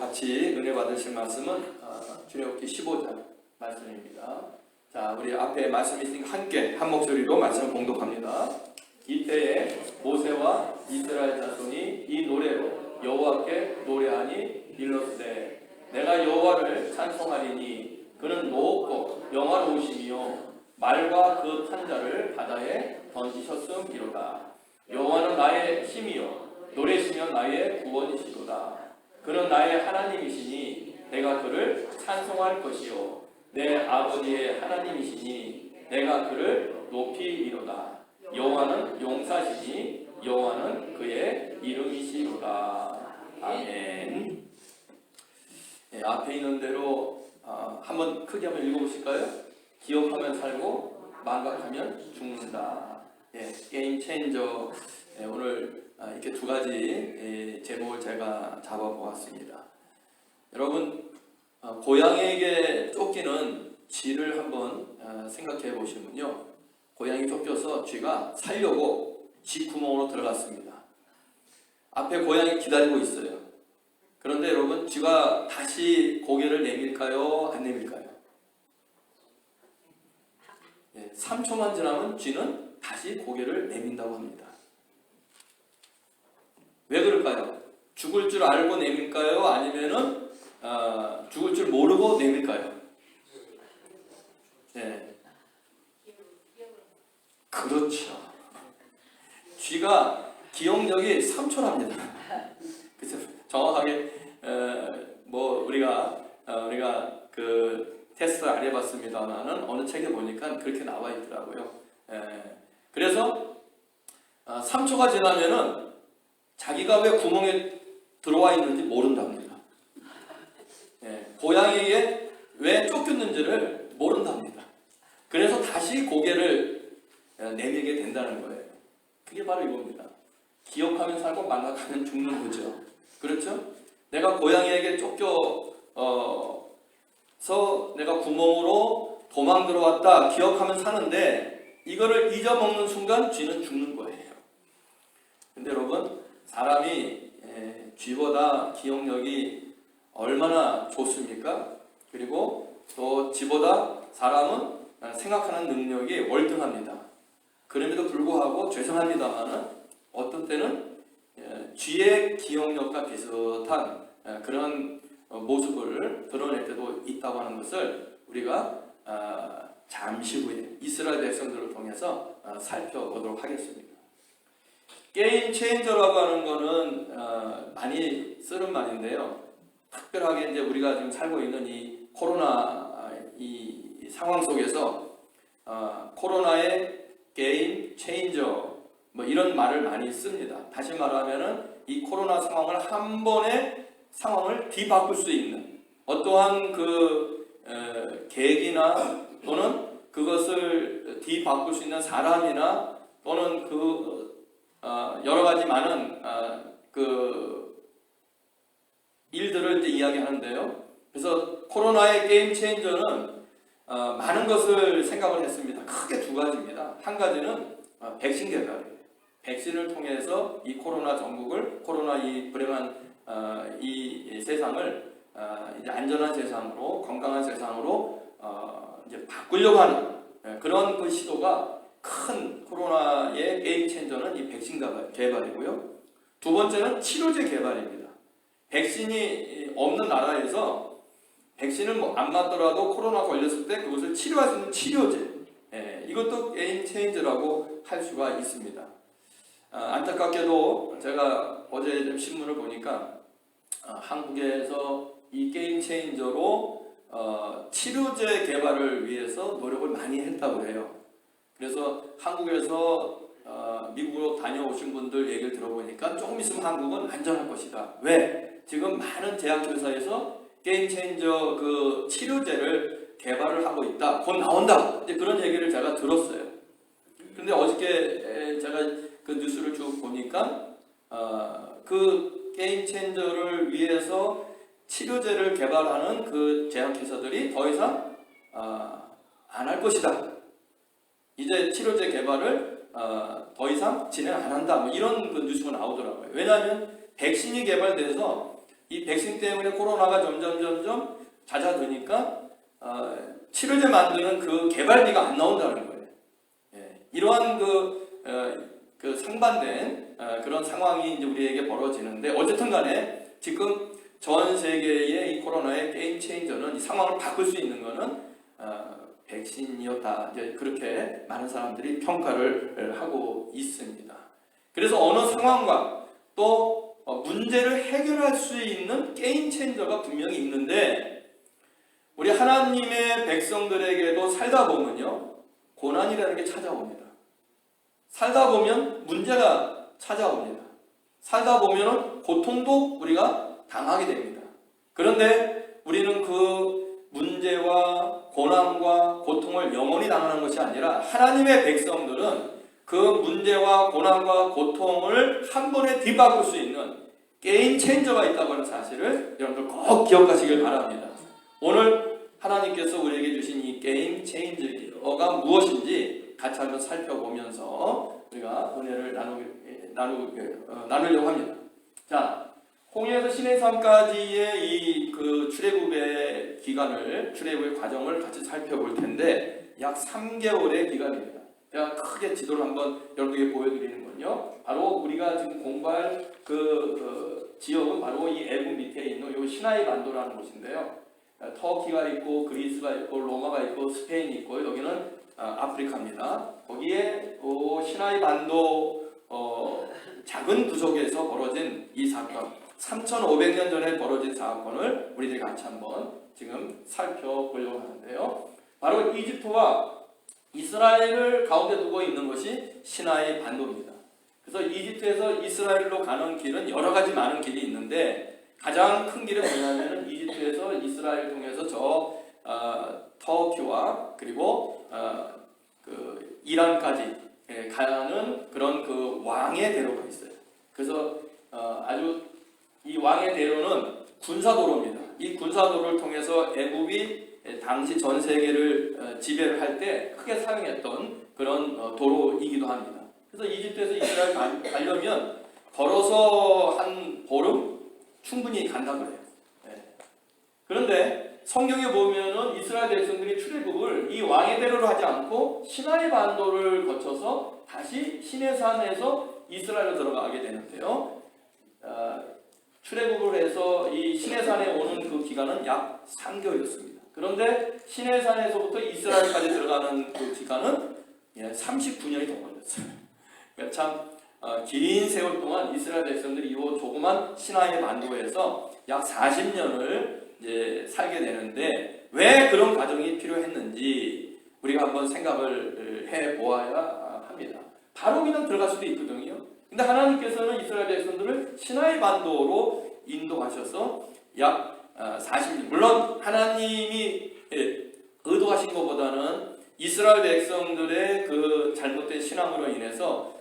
같이 은혜 받으실 말씀은 출애굽기 15장 말씀입니다. 자, 우리 앞에 말씀이 있으니까 함께 한 목소리로 말씀을 봉독합니다. 이때에 모세와 이스라엘 자손이 이 노래로 여호와께 노래하니 일렀으되 내가 여호와를 찬송하리니 그는 높고 영화로우시며 말과 그 탄자를 바다에 던지셨음이로다. 여호와는 나의 힘이요 노래시며 나의 구원이시로다. 그는 나의 하나님이시니 내가 그를 찬송할 것이요 내 아버지의 하나님이시니 내가 그를 높이리로다. 여호와는 용사시니 여호와는 그의 이름이시로다. 아멘. 네, 앞에 있는 대로 한번 크게 한번 읽어보실까요? 기억하면 살고 망각하면 죽는다. 예, 게임 체인저. 오늘 이렇게 두 가지 제목을 제가 잡아보았습니다. 여러분, 고양이에게 쫓기는 쥐를 한번 생각해 보시면요, 고양이 쫓겨서 쥐가 살려고 쥐 구멍으로 들어갔습니다. 앞에 고양이 기다리고 있어요. 그런데 여러분, 쥐가 다시 고개를 내밀까요? 안 내밀까요? 3초만 지나면 쥐는 다시 고개를 내민다고 합니다. 왜 그럴까요? 죽을 줄 알고 내밀까요? 아니면은 죽을 줄 모르고 내밀까요? 네. 그렇죠. 쥐가 기억력이 3초랍니다. 그래서 정확하게 우리가 그 테스트 안 해봤습니다만은 어느 책에 보니까 그렇게 나와 있더라고요. 그래서 3초가 지나면은 자기가 왜 구멍에 들어와 있는지 모른답니다. 고양이에게 왜 쫓겼는지를 모른답니다. 그래서 다시 고개를 내밀게 된다는 거예요. 그게 바로 이겁니다. 기억하면 살고 망각하면 죽는 거죠. 그렇죠? 내가 고양이에게 쫓겨서 내가 구멍으로 도망 들어왔다 기억하면 사는데, 이거를 잊어먹는 순간 쥐는 죽는 거예요. 근데 여러분, 사람이 쥐보다 기억력이 얼마나 좋습니까? 그리고 또 쥐보다 사람은 생각하는 능력이 월등합니다. 그럼에도 불구하고 죄송합니다만은 어떤 때는 쥐의 기억력과 비슷한 그런 모습을 드러낼 때도 있다고 하는 것을 우리가 잠시 후에 이스라엘 백성들을 통해서 살펴보도록 하겠습니다. 게임 체인저라고 하는 거는 많이 쓰는 말인데요. 특별하게 이제 우리가 지금 살고 있는 이 코로나 이 상황 속에서 코로나의 게임 체인저 이런 말을 많이 씁니다. 다시 말하면은 이 코로나 상황을 한 번에 상황을 뒤바꿀 수 있는 어떠한 그 계기나 또는 그것을 뒤바꿀 수 있는 사람이나 또는 여러 가지 많은 그 일들을 이제 이야기하는데요. 그래서 코로나의 게임 체인저는 많은 것을 생각을 했습니다. 크게 두 가지입니다. 한 가지는 백신 개발이에요. 백신을 통해서 이 코로나 전국을, 코로나 이 불행한 이 세상을 이제 안전한 세상으로, 건강한 세상으로 이제 바꾸려고 하는 그런 그 시도가, 큰 코로나의 게임 체인저는 이 백신 개발이고요. 두 번째는 치료제 개발입니다. 백신이 없는 나라에서 백신을 안 맞더라도 코로나 걸렸을 때 그것을 치료할 수 있는 치료제, 이것도 게임 체인저라고 할 수가 있습니다. 안타깝게도 제가 어제 좀 신문을 보니까 한국에서 이 게임 체인저로 치료제 개발을 위해서 노력을 많이 했다고 해요. 그래서 한국에서 미국으로 다녀오신 분들 얘기를 들어보니까 조금 있으면 한국은 안전할 것이다. 왜? 지금 많은 제약회사에서 게임 체인저 그 치료제를 개발을 하고 있다. 곧 나온다. 이제 그런 얘기를 제가 들었어요. 근데 어저께 제가 그 뉴스를 쭉 보니까 그 게임 체인저를 위해서 치료제를 개발하는 그 제약회사들이 더 이상 안 할 것이다. 이제 치료제 개발을 더 이상 진행 안 한다. 이런 그 뉴스가 나오더라고요. 왜냐하면 백신이 개발돼서 이 백신 때문에 코로나가 점점 잦아드니까 치료제 만드는 그 개발비가 안 나온다는 거예요. 예, 이러한 그 상반된 그런 상황이 이제 우리에게 벌어지는데, 어쨌든 간에 지금 전 세계의 이 코로나의 게임 체인저는, 이 상황을 바꿀 수 있는 거는 백신이었다. 이제 그렇게 많은 사람들이 평가를 하고 있습니다. 그래서 어느 상황과 또 문제를 해결할 수 있는 게임 체인저가 분명히 있는데, 우리 하나님의 백성들에게도 살다 보면요, 고난이라는 게 찾아옵니다. 살다 보면 문제가 찾아옵니다. 살다 보면 고통도 우리가 당하게 됩니다. 그런데 우리는 그 문제와 고난과 고통을 영원히 당하는 것이 아니라, 하나님의 백성들은 그 문제와 고난과 고통을 한 번에 뒤바꿀 수 있는 게임 체인저가 있다고 하는 사실을 여러분들 꼭 기억하시길 바랍니다. 오늘 하나님께서 우리에게 주신 이 게임 체인저가 무엇인지 같이 한번 살펴보면서 우리가 은혜를 나누려고 합니다. 자, 홍해에서 시내산까지의 이 출애굽의 기간을, 출애굽의 과정을 같이 살펴볼 텐데, 약 3개월의 기간입니다. 제가 크게 지도를 한번 여러분에게 보여드리는 건요, 바로 우리가 지금 공부할 지역은 바로 이 애굽 밑에 있는 이 시나이 반도라는 곳인데요. 터키가 있고 그리스가 있고 로마가 있고 스페인이 있고, 여기는 아프리카입니다. 거기에 시나이 반도 작은 부족에서 벌어진 이 사건, 3,500년 전에 벌어진 사건을 우리들이 같이 한번 지금 살펴보려고 하는데요. 바로 이집트와 이스라엘을 가운데 두고 있는 것이 시나이 반도입니다. 그래서 이집트에서 이스라엘로 가는 길은 여러 가지 많은 길이 있는데, 가장 큰 길은 뭐냐면은 이집트에서 이스라엘 통해서 터키와 그리고 그 이란까지 가는 그런 그 왕의 대로가 있어요. 그래서 아주 이 왕의 대로는 군사도로입니다. 이 군사도로를 통해서 애굽이 당시 전 세계를 지배를 할 때 크게 사용했던 그런 도로이기도 합니다. 그래서 이집트에서 이스라엘 가려면 걸어서 한 보름 충분히 간다고 해요. 그런데 성경에 보면은 이스라엘 백성들이 출애굽을 이 왕의 대로로 하지 않고 시나이 반도를 거쳐서 다시 시내산에서 이스라엘로 들어가게 되는데요. 출애굽을 해서 이 시내산에 오는 그 기간은 약 3개월이었습니다. 그런데 시내산에서부터 이스라엘까지 들어가는 그 기간은 39년이 더 걸렸어요. 그러니까 참 긴 세월 동안 이스라엘 백성들이 이 조그만 시나이 반도에서 약 40년을 이제 살게 되는데, 왜 그런 과정이 필요했는지 우리가 한번 생각을 해 보아야 합니다. 바로 그냥 들어갈 수도 있거든요. 근데 하나님께서는 이스라엘 백성들을 시나이 반도로 인도하셔서 약 40년, 물론 하나님이 의도하신 것보다는 이스라엘 백성들의 그 잘못된 신앙으로 인해서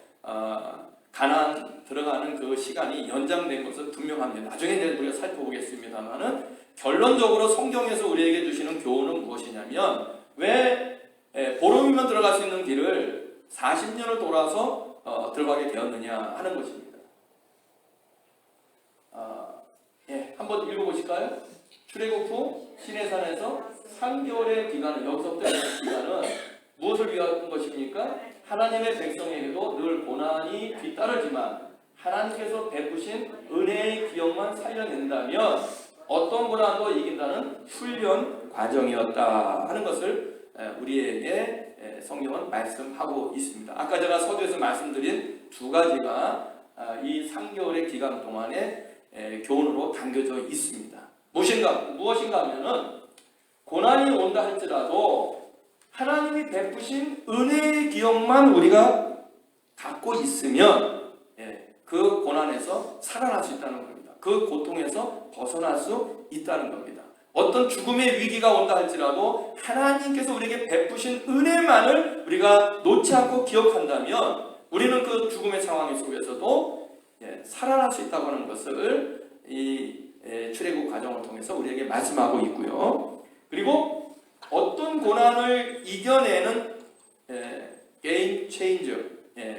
가나안 들어가는 그 시간이 연장된 것은 분명합니다. 나중에 우리가 살펴보겠습니다만은, 결론적으로 성경에서 우리에게 주시는 교훈은 무엇이냐면, 왜 보름이면 들어갈 수 있는 길을 40년을 돌아서 들어가게 되었느냐 하는 것입니다. 한번 읽어보실까요? 출애굽 후 시내산에서 3개월의 기간은, 여기서부터 기간은 무엇을 위한 것입니까? 하나님의 백성에게도 늘 고난이 뒤따르지만 하나님께서 베푸신 은혜의 기억만 살려낸다면 어떤 고난도 이긴다는 훈련 과정이었다 하는 것을 우리에게 성경은 말씀하고 있습니다. 아까 제가 서두에서 말씀드린 두 가지가 이 3개월의 기간 동안에 교훈으로 담겨져 있습니다. 무엇인가 하면은, 고난이 온다 할지라도 하나님이 베푸신 은혜의 기억만 우리가 갖고 있으면 그 고난에서 살아날 수 있다는 겁니다. 그 고통에서 벗어날 수 있다는 겁니다. 어떤 죽음의 위기가 온다 할지라도 하나님께서 우리에게 베푸신 은혜만을 우리가 놓지 않고 기억한다면, 우리는 그 죽음의 상황 속에서도 살아날 수 있다고 하는 것을 이 출애굽 과정을 통해서 우리에게 말씀하고 있고요. 그리고 어떤 고난을 이겨내는 게임 체인저,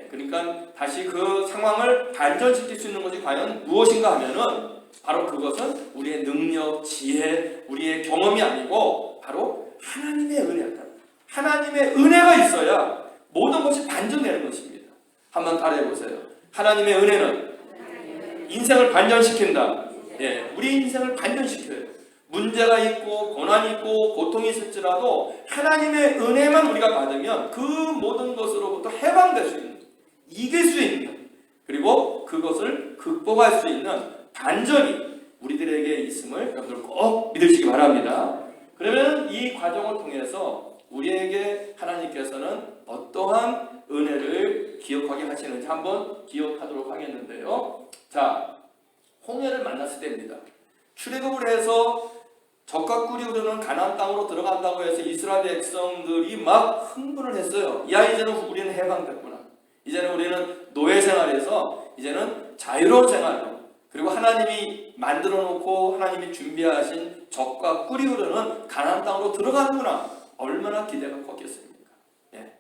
그러니까 다시 그 상황을 반전시킬 수 있는 것이 과연 무엇인가 하면은, 바로 그것은 우리의 능력, 지혜, 우리의 경험이 아니고 바로 하나님의 은혜였다. 하나님의 은혜가 있어야 모든 것이 반전되는 것입니다. 한번 따라해보세요. 하나님의 은혜는 인생을 반전시킨다. 예, 우리 인생을 반전시켜요. 문제가 있고 고난이 있고 고통이 있을지라도 하나님의 은혜만 우리가 받으면 그 모든 것으로부터 해방될 수 있는, 이길 수 있는, 그리고 그것을 극복할 수 있는 반전이 우리들에게 있음을 여러분들 꼭 믿으시기 바랍니다. 그러면 이 과정을 통해서 우리에게 하나님께서는 어떠한 은혜를 기억하게 하시는지 한번 기억하도록 하겠는데요. 자, 홍해를 만났을 때입니다. 출애굽을 해서 적과 꿀이 흐르는 가나안 땅으로 들어간다고 해서 이스라엘 백성들이 막 흥분을 했어요. 야, 이제는 우리는 해방됐구나. 이제는 우리는 노예 생활에서 이제는 자유로운 생활로, 그리고 하나님이 만들어 놓고 하나님이 준비하신 적과 꿀이 흐르는 가나안 땅으로 들어가는구나. 얼마나 기대가 컸겠습니까? 예.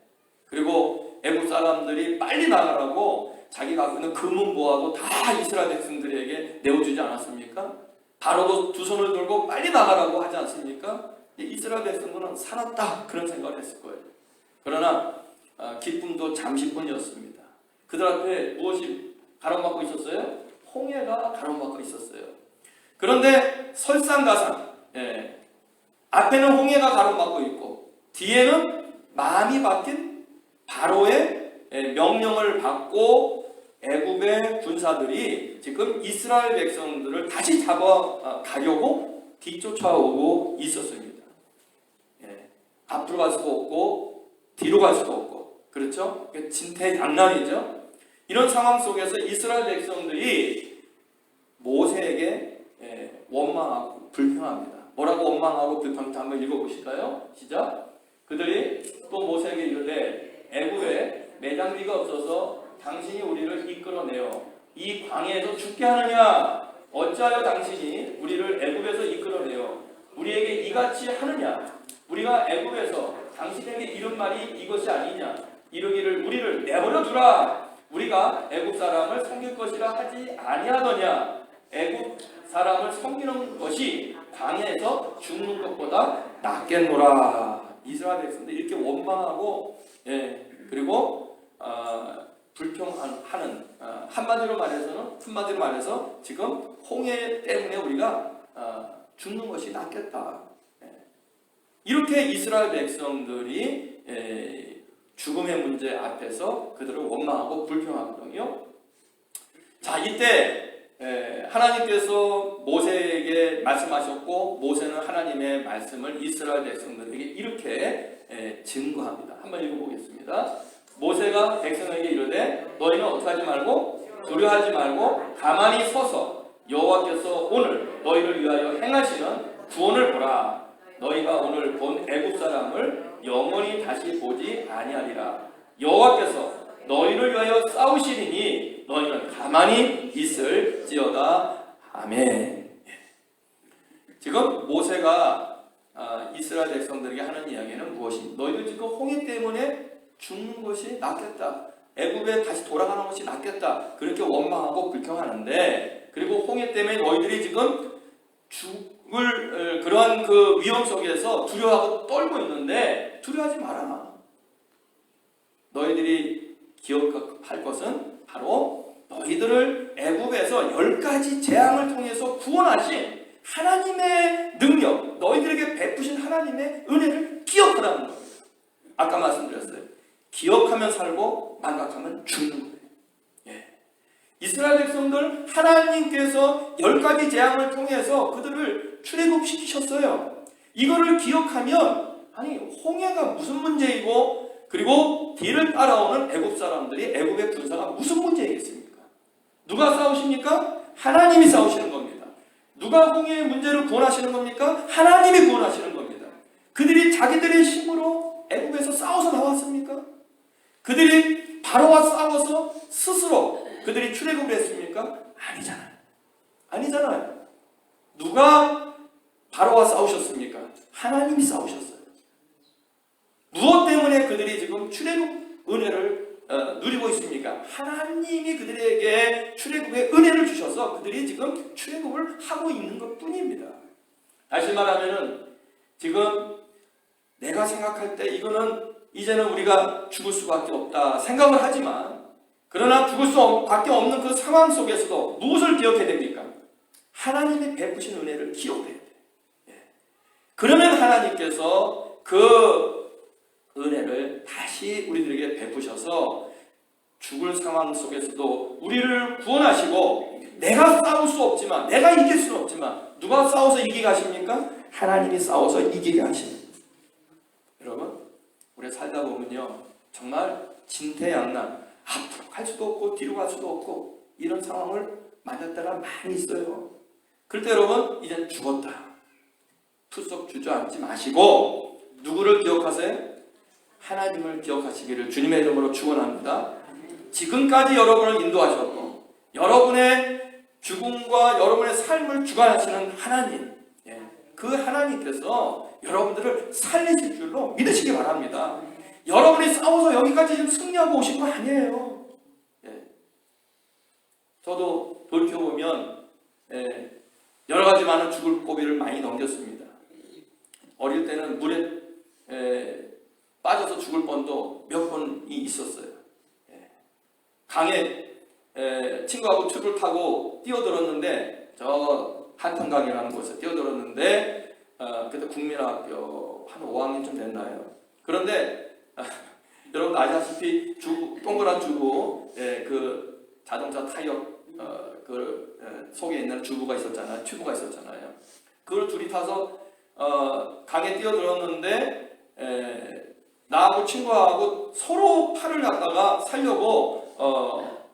그리고 애국 사람들이 빨리 나가라고 자기 갖고 있는 금은 뭐하고 다 이스라엘 백성들에게 내어주지 않았습니까? 바로도 두 손을 들고 빨리 나가라고 하지 않습니까? 이스라엘 백성들은 살았다, 그런 생각을 했을 거예요. 그러나 기쁨도 잠시뿐이었습니다. 그들 앞에 무엇이 가로막고 있었어요? 홍해가 가로막고 있었어요. 그런데 설상가상, 예, 앞에는 홍해가 가로막고 있고 뒤에는 마음이 바뀐 바로의 명령을 받고 애굽의 군사들이 지금 이스라엘 백성들을 다시 잡아가려고 뒤쫓아오고 있었습니다. 예, 앞으로 갈 수도 없고 뒤로 갈 수도 없고, 그렇죠? 진퇴양난이죠. 이런 상황 속에서 이스라엘 백성들이 모세에게 원망하고 불평합니다. 뭐라고 원망하고 불평합니다? 한번 읽어보실까요? 시작. 그들이 또 모세에게 이르되 애굽에 매장비가 없어서 당신이 우리를 이끌어내어 이 광야에서 죽게 하느냐? 어찌하여 당신이 우리를 애굽에서 이끌어내어 우리에게 이같이 하느냐? 우리가 애굽에서 당신에게 이른 말이 이것이 아니냐? 이르기를 우리를 내버려 두라. 우리가 애굽 사람을 섬길 것이라 하지 아니하더냐? 애굽 사람을 섬기는 것이 광야에서 죽는 것보다 낫겠노라. 이스라엘 백성들이 이렇게 원망하고, 예, 그리고 불평하는, 한마디로 말해서 지금 홍해 때문에 우리가 죽는 것이 낫겠다. 예. 이렇게 이스라엘 백성들이 죽음의 문제 앞에서 그들을 원망하고 불평하거든요. 자, 이때 하나님께서 모세에게 말씀하셨고 모세는 하나님의 말씀을 이스라엘 백성들에게 이렇게 증거합니다. 한번 읽어보겠습니다. 모세가 백성에게 이르되 너희는 어떻게 하지 말고 두려워하지 말고 가만히 서서 여호와께서 오늘 너희를 위하여 행하시는 구원을 보라. 너희가 오늘 본 애굽 사람을 영원히 다시 보지 아니하리라. 여호와께서 너희를 위하여 싸우시리니 너희는 가만히 있을지어다. 아멘. 지금 모세가 이스라엘 백성들에게 하는 이야기는 무엇이? 너희들 지금 홍해 때문에 죽는 것이 낫겠다. 애굽에 다시 돌아가는 것이 낫겠다. 그렇게 원망하고 불평하는데, 그리고 홍해 때문에 너희들이 지금 죽을 그러한 그 위험 속에서 두려워하고 떨고 있는데 두려워하지 마라. 너희들이 기억할 것은 바로 너희들을 애굽에서 10가지 재앙을 통해서 구원하신 하나님의 능력, 너희들에게 베푸신 하나님의 은혜를 기억하라는 겁니다. 아까 말씀드렸어요. 기억하면 살고 망각하면 죽는 거예요. 예. 이스라엘 백성들 하나님께서 10가지 재앙을 통해서 그들을 출애굽시키셨어요. 이거를 기억하면 아니 홍해가 무슨 문제이고 그리고 뒤를 따라오는 애굽 사람들이 애굽의 군사가 무슨 문제이겠습니까? 누가 싸우십니까? 하나님이 싸우시는 겁니다. 누가 홍해의 문제를 구원하시는 겁니까? 하나님이 구원하시는 겁니다. 그들이 자기들의 힘으로 애굽에서 싸워서 나왔습니까? 그들이 바로와 싸워서 스스로 그들이 출애굽을 했습니까? 아니잖아요. 아니잖아요. 누가 바로와 싸우셨습니까? 하나님이 싸우셨어요. 무엇 때문에 그들이 지금 출애굽 은혜를 누리고 있습니까? 하나님이 그들에게 출애굽의 은혜를 주셔서 그들이 지금 출애굽을 하고 있는 것 뿐입니다. 다시 말하면은 지금 내가 생각할 때 이거는 이제는 우리가 죽을 수밖에 없다 생각을 하지만, 그러나 죽을 수밖에 없는 그 상황 속에서도 무엇을 기억해야 됩니까? 하나님이 베푸신 은혜를 기억해야 돼요. 그러면 하나님께서 그 은혜를 다시 우리들에게 베푸셔서 죽을 상황 속에서도 우리를 구원하시고, 내가 싸울 수 없지만, 내가 이길 수는 없지만 누가 싸워서 이기게 하십니까? 하나님이 싸워서 이기게 하십니다. 여러분, 우리가 살다 보면요, 정말 진퇴양난, 앞으로 갈 수도 없고 뒤로 갈 수도 없고 이런 상황을 만날 때가 많이 있어요. 그럴 때 여러분, 이제는 죽었다 투석 주저앉지 마시고 누구를 기억하세요? 하나님을 기억하시기를 주님의 이름으로 축원합니다. 지금까지 여러분을 인도하셨고 여러분의 죽음과 여러분의 삶을 주관하시는 하나님, 그 하나님께서 여러분들을 살리실 줄로 믿으시기 바랍니다. 여러분이 싸워서 여기까지 지금 승리하고 오신 거 아니에요. 저도 돌이켜보면 여러 가지 많은 죽을 고비를 많이 넘겼습니다. 어릴 때는 물에 빠져서 죽을 뻔도 몇 번이 있었어요. 강에 친구하고 튜브를 타고 뛰어들었는데, 저 한탄강이라는 곳에 뛰어들었는데 그때 국민학교 한 5학년쯤 됐나요? 그런데 여러분 아시다시피 동그란 주부, 그 자동차 타이어 속에 있는 주부가 있었잖아요. 튜브가 있었잖아요. 그걸 둘이 타서 강에 뛰어들었는데 나하고 친구하고 서로 팔을 갖다가 살려고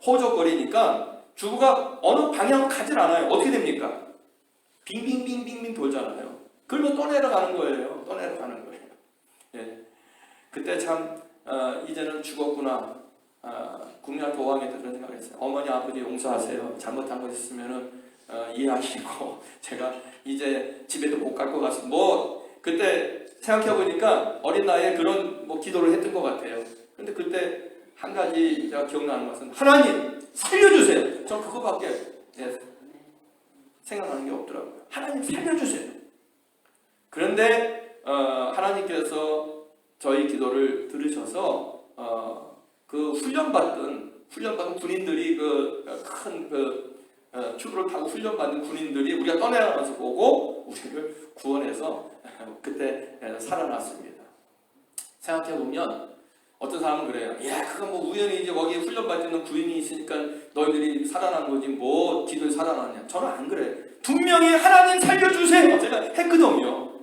호적거리니까 주부가 어느 방향으로 가질 않아요. 어떻게 됩니까? 빙빙빙빙빙 돌잖아요. 그걸로 떠내려가는 거예요. 떠내려가는 거예요. 그때 참 이제는 죽었구나. 국민학교 5학년 때 그런 생각을 했어요. 어머니 아버지 용서하세요. 잘못한 거 있으면은 이해하시고 제가 이제 집에도 못 갈 것 같습니다. 뭐 그때 생각해보니까 어린 나이에 그런 기도를 했던 것 같아요. 근데 그때 한 가지 제가 기억나는 것은 하나님 살려주세요. 전 그거밖에 생각나는 게 없더라고요. 하나님 살려주세요. 그런데 하나님께서 저희 기도를 들으셔서 그 훈련받은 군인들이 큰 튜브를 타고 훈련받는 군인들이 우리가 떠내려가서 보고 우리를 구원해서 그때 살아났습니다. 생각해보면 어떤 사람은 그래요. 야, 그거 우연히 이제 거기 훈련받는 군인이 있으니까 너희들이 살아난 거지 뭐 기도에 살아났냐. 저는 안 그래요. 분명히 하나님 살려주세요. 제가 했거든요.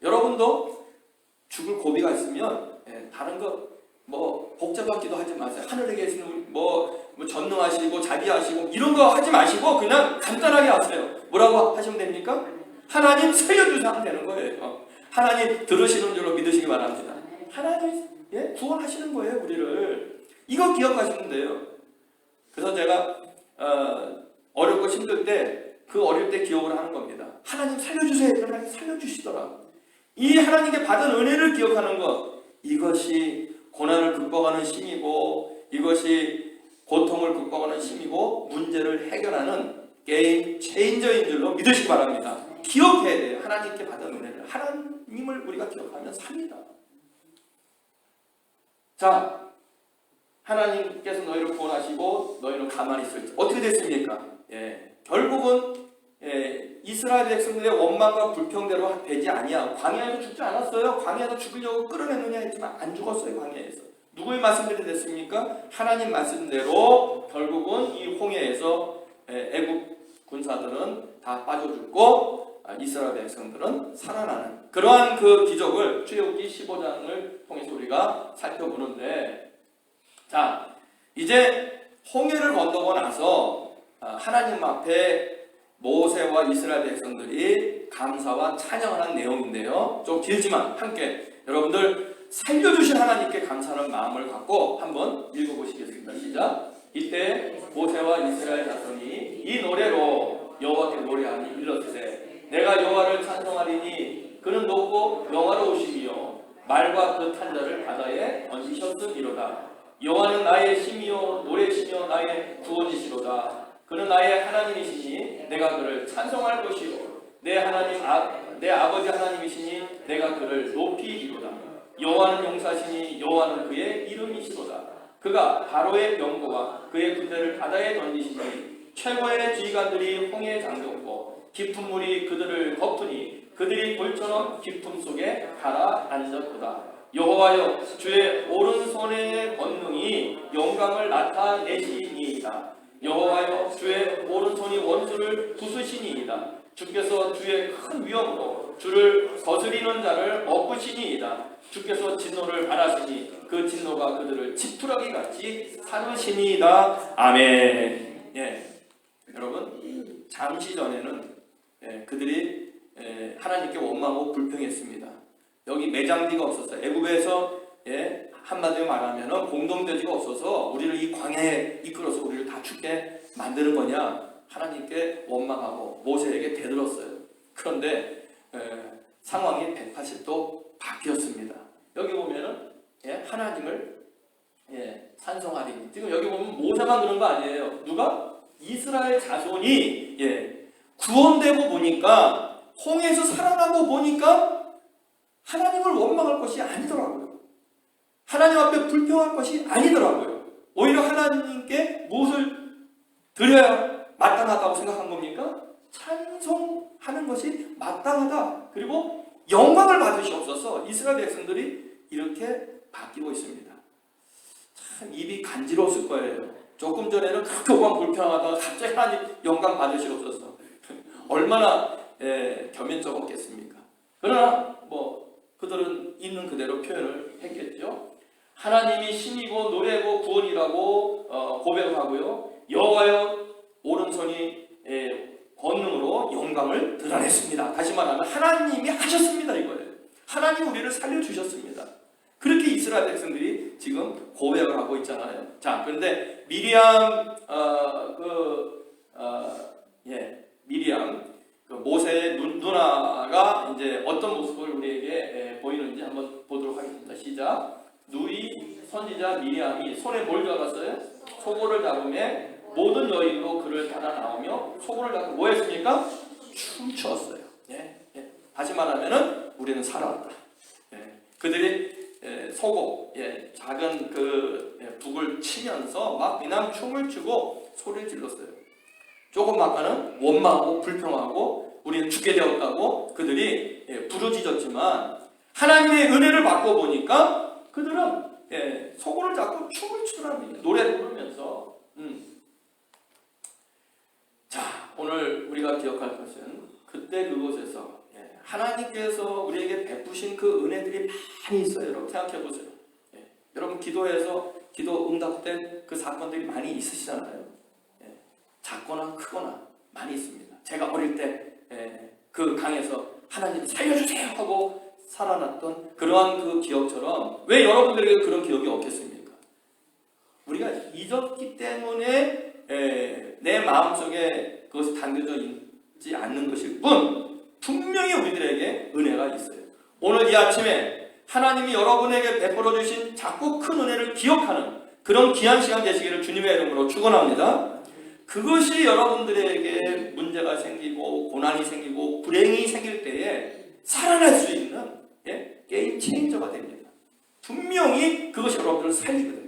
여러분도 죽을 고비가 있으면 다른 거 복잡한 기도 하지 마세요. 하늘에 계시는 전능하시고 자비하시고 이런 거 하지 마시고 그냥 간단하게 하세요. 뭐라고 하시면 됩니까? 하나님 살려주세요 하면 되는 거예요. 하나님 들으시는 줄로 믿으시기 바랍니다. 하나님 구원하시는 거예요, 우리를. 이거 기억하시면 돼요. 그래서 제가 어렵고 힘들 때 그 어릴 때 기억을 하는 겁니다. 하나님 살려주세요. 하나님 살려주시더라고요. 이 하나님께 받은 은혜를 기억하는 것, 이것이 고난을 극복하는 힘이고, 이것이 고통을 극복하는 힘이고, 문제를 해결하는 게임 체인저인 줄로 믿으시기 바랍니다. 기억해야 돼요. 하나님께 받은 은혜를. 하나님을 우리가 기억하면 삽니다. 자, 하나님께서 너희를 구원하시고 너희는 가만히 있을지 어떻게 됐습니까? 결국은 이스라엘 백성들의 원망과 불평대로 되지 아니야. 광야에서 죽지 않았어요. 광야에서 죽으려고 끌어내느냐 했지만 안 죽었어요. 광야에서. 누구의 말씀대로 됐습니까? 하나님 말씀대로 결국은 이 홍해에서 애국 군사들은 다 빠져 죽고 이스라엘 백성들은 살아나는 그러한 그 기적을 출애굽기 15장을 통해서 우리가 살펴보는데, 자, 이제 홍해를 건너고 나서 하나님 앞에 모세와 이스라엘 백성들이 감사와 찬양을 한 내용인데요. 좀 길지만 함께 여러분들 살려주신 하나님께 감사하는 마음을 갖고 한번 읽어보시겠습니다. 시작. 이때 모세와 이스라엘 자손이 이 노래로 여호와께 노래하니 일렀으되 내가 여호와를 찬송하리니 그는 높고 영화로우시며 말과 그 탄자를 바다에 얹으셨으니로다. 여호와는 나의 힘이요 노래시며 나의 구원이시로다. 그는 나의 하나님이시니 내가 그를 찬송할 것이요 내 아버지 하나님이시니 내가 그를 높이리로다. 여호와는 용사시니 여호와는 그의 이름이시로다. 그가 바로의 병거와 그의 군대를 바다에 던지시니 최고의 지휘관들이 홍해에 잠겼고 깊은 물이 그들을 덮으니 그들이 돌처럼 깊음 속에 가라앉았도다. 여호와여 주의 오른손의 권능이 영광을 나타내시니이다. 여호와여 주의 오른손이 원수를 부수시니이다. 주께서 주의 큰 위엄으로 주를 거스리는 자를 엎으시니이다. 주께서 진노를 바라시니 그 진노가 그들을 지푸라기 같이 사르시니이다. 아멘. 여러분, 잠시 전에는 그들이 하나님께 원망하고 불평했습니다. 여기 매장지가 없었어요. 애굽에서 한마디로 말하면 공동묘지가 없어서 우리를 이 광야에 이끌어서 우리를 다 죽게 만드는 거냐 하나님께 원망하고 모세에게 대들었어요. 그런데 상황이 180도 바뀌었습니다. 여기 보면은 하나님을 찬송하리. 지금 여기 보면 모세만 그런 거 아니에요. 누가? 이스라엘 자손이 구원되고 보니까 홍해에서 살아나고 보니까 하나님을 원망할 것이 아니더라고요. 하나님 앞에 불평할 것이 아니더라고요. 오히려 하나님께 무엇을 드려야 마땅하다고 생각한 겁니까? 찬송하는 것이 마땅하다. 그리고 영광을 받으시옵소서. 이스라엘 백성들이 이렇게 바뀌고 있습니다. 참 입이 간지러웠을 거예요. 조금 전에는 그렇게 오만 불평하다가 갑자기 하나님 영광 받으시옵소서. 얼마나 겸연쩍었겠습니까? 그러나 그들은 있는 그대로 표현을 했겠죠. 하나님이 신이고 노래고 구원이라고 고백하고요. 여호와여 오른손이 권능으로 영광을 드러냈습니다. 다시 말하면 하나님이 하셨습니다 이거예요. 하나님이 우리를 살려주셨습니다. 그렇게 이스라엘 백성들이 지금 고백을 하고 있잖아요. 자, 그런데 미리암 미리암 모세의 누나가 이제 어떤 모습을 우리에게 보이는지 한번 보도록 하겠습니다. 시작. 누이 선지자 미리암이 손에 뭘 잡았어요? 소고를 잡으며 모든 여인도 그를 따라 나오며 소고를 잡고 뭐 했습니까? 춤추었어요. 다시 말하면은 우리는 살아왔다. 그들이 소고 작은 북을 치면서 막 미남 춤을 추고 소리를 질렀어요. 조금 아까는 원망하고 불평하고 우리는 죽게 되었다고 그들이 부르짖었지만 하나님의 은혜를 받고 보니까 그들은 소고를 잡고 춤을 추더랍니다. 노래 부르면서. 자, 오늘 우리가 기억할 것은 그때 그곳에서 하나님께서 우리에게 베푸신 그 은혜들이 많이 있어요. 여러분 생각해 보세요. 여러분 기도해서 기도 응답된 그 사건들이 많이 있으시잖아요. 작거나 크거나 많이 있습니다. 제가 어릴 때 그 강에서 하나님 살려주세요 하고 살아났던 그러한 그 기억처럼 왜 여러분들에게 그런 기억이 없겠습니까? 우리가 잊었기 때문에 내 마음속에 그것이 담겨져 있지 않는 것일 뿐 분명히 우리들에게 은혜가 있어요. 오늘 이 아침에 하나님이 여러분에게 베풀어 주신 작고 큰 은혜를 기억하는 그런 귀한 시간 되시기를 주님의 이름으로 축원합니다. 그것이 여러분들에게 문제가 생기고 고난이 생기고 불행이 생길 때에 살아날 수 있는 게임 체인저가 됩니다. 분명히 그것이 여러분들을 살리거든요.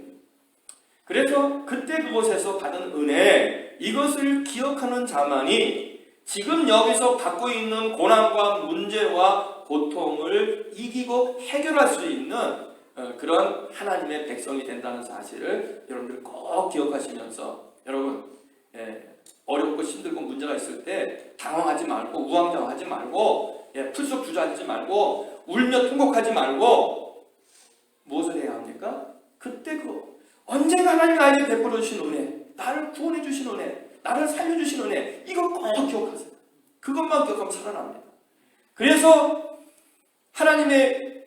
그래서 그때 그곳에서 받은 은혜, 이것을 기억하는 자만이 지금 여기서 받고 있는 고난과 문제와 고통을 이기고 해결할 수 있는 그런 하나님의 백성이 된다는 사실을 여러분들 꼭 기억하시면서 여러분 어렵고 힘들고 문제가 있을 때 당황하지 말고 우왕좌왕하지 말고 풀썩 주저앉지 말고 울며 통곡하지 말고 무엇을 해야 합니까? 그때 언젠가 하나님이 나에게 베풀어 주신 은혜, 나를 구원해 주신 은혜, 나를 살려 주신 은혜, 이걸 꼭 기억하세요. 그것만 기억하면 살아납니다. 그래서 하나님의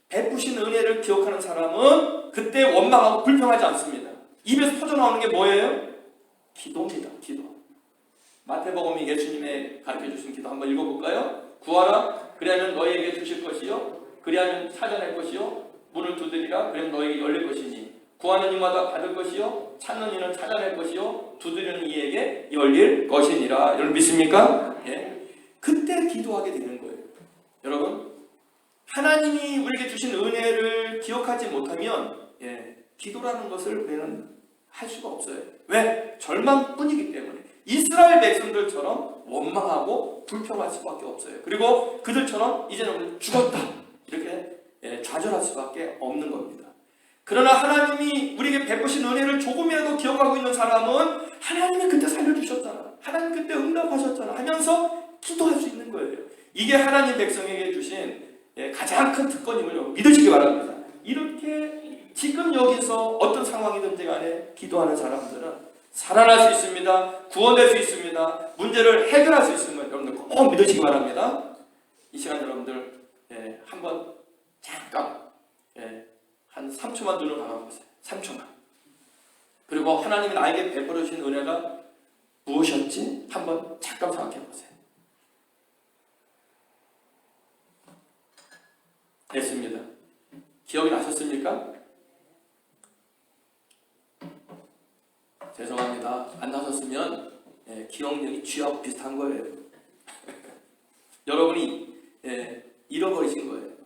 베푸신 은혜를 기억하는 사람은 그때 원망하고 불평하지 않습니다. 입에서 터져나오는 게 뭐예요? 기도입니다. 기도. 마태복음이 예수님의 가르쳐 주신 기도 한번 읽어볼까요? 구하라 그리하면 너희에게 주실 것이요 그리하면 찾아낼 것이요 문을 두드리라 그러면 너희에게 열릴 것이니 구하는 이마다 받을 것이요 찾는 이는 찾아낼 것이요 두드리는 이에게 열릴 것이니라. 여러분 믿습니까? 예. 그때 기도하게 되는 거예요. 여러분 하나님이 우리에게 주신 은혜를 기억하지 못하면 기도라는 것을 우리는 할 수가 없어요. 왜? 절망뿐이기 때문에. 이스라엘 백성들처럼 원망하고 불평할 수밖에 없어요. 그리고 그들처럼 이제는 우리는 죽었다 이렇게 좌절할 수밖에 없는 겁니다. 그러나 하나님이 우리에게 베푸신 은혜를 조금이라도 기억하고 있는 사람은 하나님이 그때 살려주셨잖아, 하나님 그때 응답하셨잖아 하면서 기도할 수 있는 거예요. 이게 하나님 백성에게 주신 가장 큰 특권임을 믿으시기 바랍니다. 이렇게 지금 여기서 어떤 상황이든지 간에 기도하는 사람들은 살아날 수 있습니다. 구원될 수 있습니다. 문제를 해결할 수 있음을 여러분들 꼭 믿으시기 바랍니다. 이 시간 여러분들 한번 잠깐 한 3초만 눈을 감아보세요. 3초만. 그리고 하나님이 나에게 베풀어 주신 은혜가 무엇이었지? 한번 잠깐 생각해 보세요. 됐습니다. 기억이 나셨습니까? 죄송합니다. 안 나셨으면 기억력이 쥐하고 비슷한 거예요. 여러분이 잃어버리신 거예요.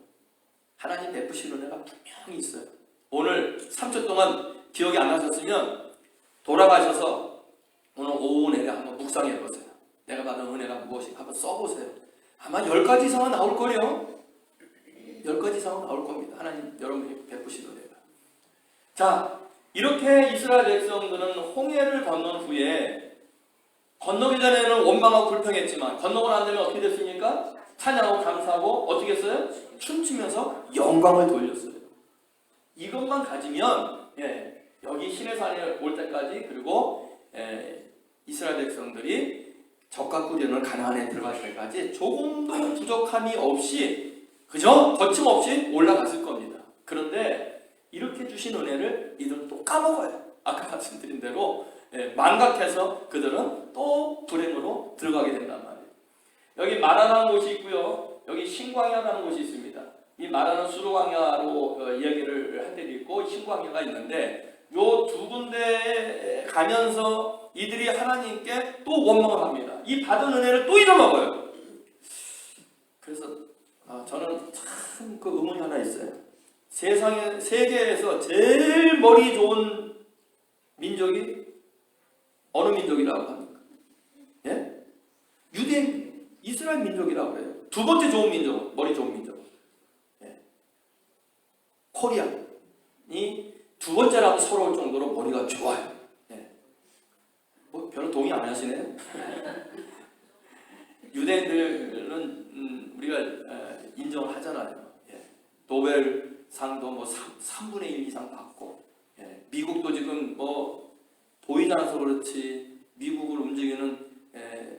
하나님 베푸신 은혜가 분명히 있어요. 오늘 3초 동안 기억이 안 나셨으면 돌아가셔서 오늘 오후 내내 한번 묵상해 보세요. 내가 받은 은혜가 무엇인가 한번 써보세요. 아마 10가지 이상은 나올 거예요. 10가지 이상은 나올 겁니다. 하나님 여러분이 베푸신 은혜가. 자, 이렇게 이스라엘 백성들은 홍해를 건넌 후에 건너기 전에는 원망하고 불평했지만 건너고 난 다음에 어떻게 됐습니까? 찬양하고 감사하고 어떻게 했어요? 춤추면서 영광을 돌렸어요. 이것만 가지면 여기 시내산에 올 때까지 그리고 이스라엘 백성들이 적과 꾸려는 가나안에 들어갈 때까지 조금도 부족함이 없이 그저 거침없이 올라갔을 겁니다. 그런데 이렇게 주신 은혜를 이들은 또 까먹어요. 아까 말씀드린 대로 망각해서 그들은 또 불행으로 들어가게 된단 말이에요. 여기 마라라는 곳이 있고요. 여기 신광야라는 곳이 있습니다. 이 마라는 수르광야로 이야기를 할 때도 있고 신광야가 있는데 요 두 군데에 가면서 이들이 하나님께 또 원망을 합니다. 이 받은 은혜를 또 잊어먹어요. 그래서 저는 참 그 의문이 하나 있어요. 세계에서 제일 머리 좋은 민족이 어느 민족이라고 합니까? 예? 유대인, 이스라엘 민족이라고 해요. 두 번째 좋은 민족, 머리 좋은 민족. 코리안이 두 번째라도 서러울 정도로 머리가 좋아요. 뭐 별로 동의 안 하시네요. 유대인들은 우리가 인정을 하잖아요. 노벨상도 뭐 3분의 1 이상 받고, 미국도 지금 뭐 보이지 않아서 그렇지 미국을 움직이는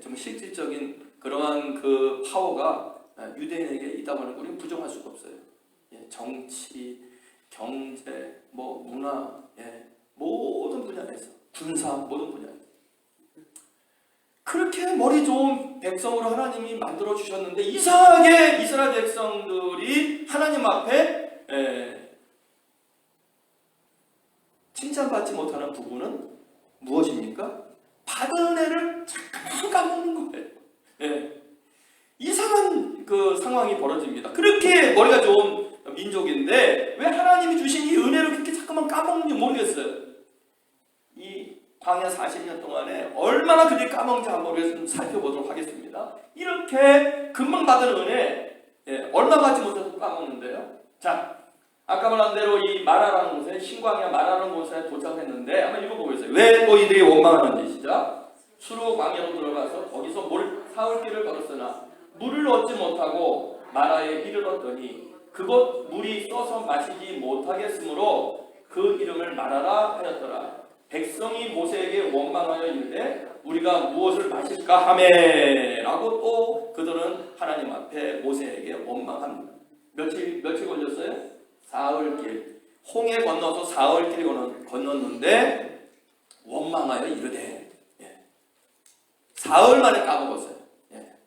좀 실질적인 그러한 그 파워가 유대인에게 있다고 하는 걸 우리는 부정할 수가 없어요. 정치, 경제, 뭐 문화, 모든 분야에서 군사 모든 분야에서 그렇게 머리 좋은 백성으로 하나님이 만들어 주셨는데 이상하게 이스라엘 백성들이 하나님 앞에 칭찬받지 못하는 부분은 무엇입니까? 받은 은혜를 잠깐 까먹는 거예요. 이상한 그 상황이 벌어집니다. 그렇게 머리가 좋은 민족인데 왜 하나님이 주신 이 은혜를 그렇게 자꾸만 까먹는지 모르겠어요. 이 광야 40년 동안에 얼마나 그들이 까먹는지 한번 우리가 좀 살펴보도록 하겠습니다. 이렇게 금방 받은 은혜 얼마 받지 못해서 까먹는데요. 자, 아까 말한 대로 이 마라라는 곳에 신광야 마라라는 곳에 도착했는데 한번 읽어보겠어요. 왜 또 이들이 원망하는지. 시작. 수르 광야로 들어가서 거기서 사흘길을 걸었으나 물을 얻지 못하고 마라에 이르렀더니 그곳 물이 써서 마시지 못하겠으므로 그 이름을 마라라 하였더라. 백성이 모세에게 원망하여 이르되 우리가 무엇을 마실까 하매 라고 또 그들은 하나님 앞에 모세에게 원망합니다. 며칠 걸렸어요? 사흘길. 홍해 건너서 사흘길이 건넜는데 원망하여 이르되 사흘 만에 까먹었어요.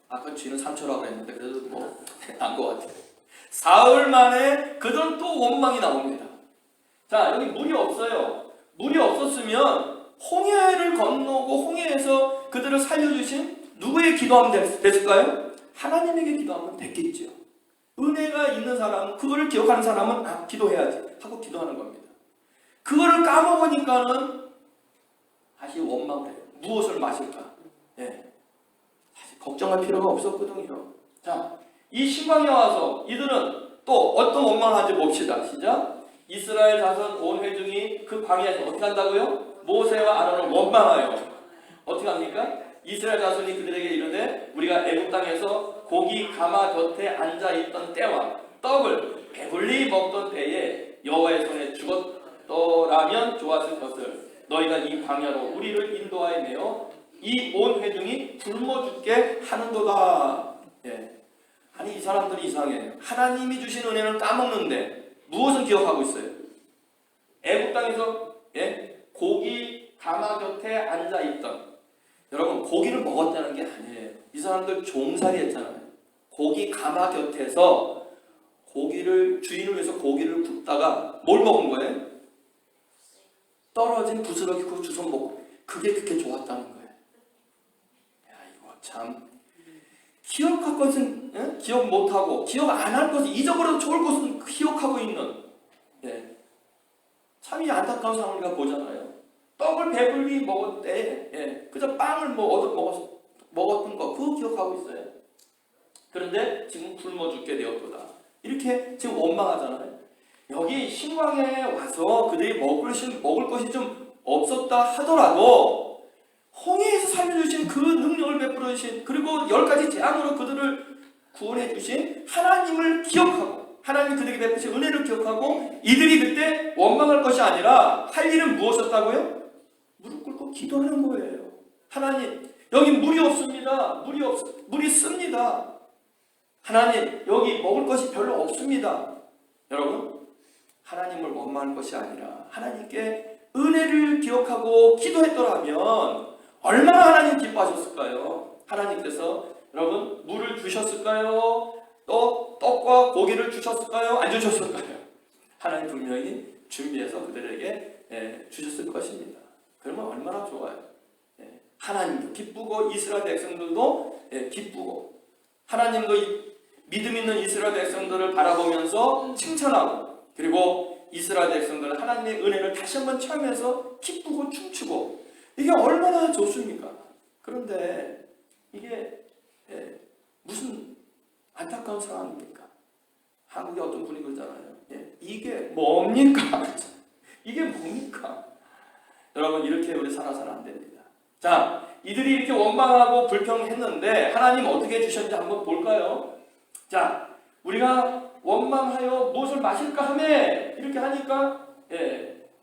아까 쥐는 3초라고 했는데 그래도 뭐 난 것 같아요. 사흘 만에 그들은 또 원망이 나옵니다. 자, 여기 물이 없어요. 물이 없었으면 홍해를 건너고 홍해에서 그들을 살려주신 누구의 기도하면 됐을까요? 하나님에게 기도하면 됐겠죠. 은혜가 있는 사람은, 그거를 기억하는 사람은 기도해야지 하고 기도하는 겁니다. 그거를 까먹으니까는 다시 원망을 해요. 무엇을 마실까? 예. 사실 걱정할 필요가 없었거든요. 자, 이 신광에 와서 이들은 또 어떤 원망을 하는지 봅시다. 시작. 이스라엘 자손 온 회중이 그 광야에서 어떻게 한다고요? 모세와 아론을 원망하여 어떻게 합니까? 이스라엘 자손이 그들에게 이르되 우리가 애굽 땅에서 고기 가마 곁에 앉아 있던 때와 떡을 배불리 먹던 때에 여호와의 손에 죽었더라면 좋았을 것을 너희가 이 광야로 우리를 인도하여 내어 이 온 회중이 굶어 죽게 하는도다. 예. 아니 이 사람들이 이상해요. 하나님이 주신 은혜는 까먹는데 무엇을 기억하고 있어요? 애굽 땅에서 고기 가마 곁에 앉아 있던, 여러분 고기를 먹었다는 게 아니에요. 이 사람들 종살이 했잖아요. 고기 가마 곁에서 고기를 주인을 위해서 고기를 굽다가 뭘 먹은 거예요? 떨어진 부스러기 그 주워 먹고 그게 그렇게 좋았다는 거예요. 야 이거 참 기억할 것은 기억 못하고 기억 안 할 것은 잊어버려도 좋을 것은 기억하고 있는 참 이 안타까운 상황을 우리가 보잖아요. 떡을 배불리 먹을 때 그저 빵을 먹었던 거 그거 기억하고 있어요. 그런데 지금 굶어 죽게 되었도다. 이렇게 지금 원망하잖아요. 여기 신광야에 와서 그들이 먹을 것이 좀 없었다 하더라도 홍해에서 살려주신 그 능력을 베풀어 주신, 그리고 10가지 재앙으로 그들을 구원해 주신 하나님을 기억하고 하나님이 그들에게 베푸신 은혜를 기억하고 이들이 그때 원망할 것이 아니라 할 일은 무엇이었다고요? 무릎 꿇고 기도하는 거예요. 하나님 여기 물이 없습니다. 물이 씁니다. 하나님 여기 먹을 것이 별로 없습니다. 여러분 하나님을 원망할 것이 아니라 하나님께 은혜를 기억하고 기도했더라면 얼마나 하나님 기뻐하셨을까요? 하나님께서 여러분 물을 주셨을까요? 또 떡과 고기를 주셨을까요? 안 주셨을까요? 하나님 분명히 준비해서 그들에게 주셨을 것입니다. 그러면 얼마나 좋아요. 하나님도 기쁘고 이스라엘 백성들도 기쁘고, 하나님도 믿음 있는 이스라엘 백성들을 바라보면서 칭찬하고, 그리고 이스라엘 백성들은 하나님의 은혜를 다시 한번 체험해서 기쁘고 춤추고, 이게 얼마나 좋습니까? 그런데 이게 무슨 안타까운 상황입니까? 한국의 어떤 분이 그러잖아요. 이게 뭡니까? 이게 뭡니까? 여러분 이렇게 우리 살아서는 안 됩니다. 자, 이들이 이렇게 원망하고 불평했는데 하나님 어떻게 해주셨는지 한번 볼까요? 자, 우리가 원망하여 무엇을 마실까 하며 이렇게 하니까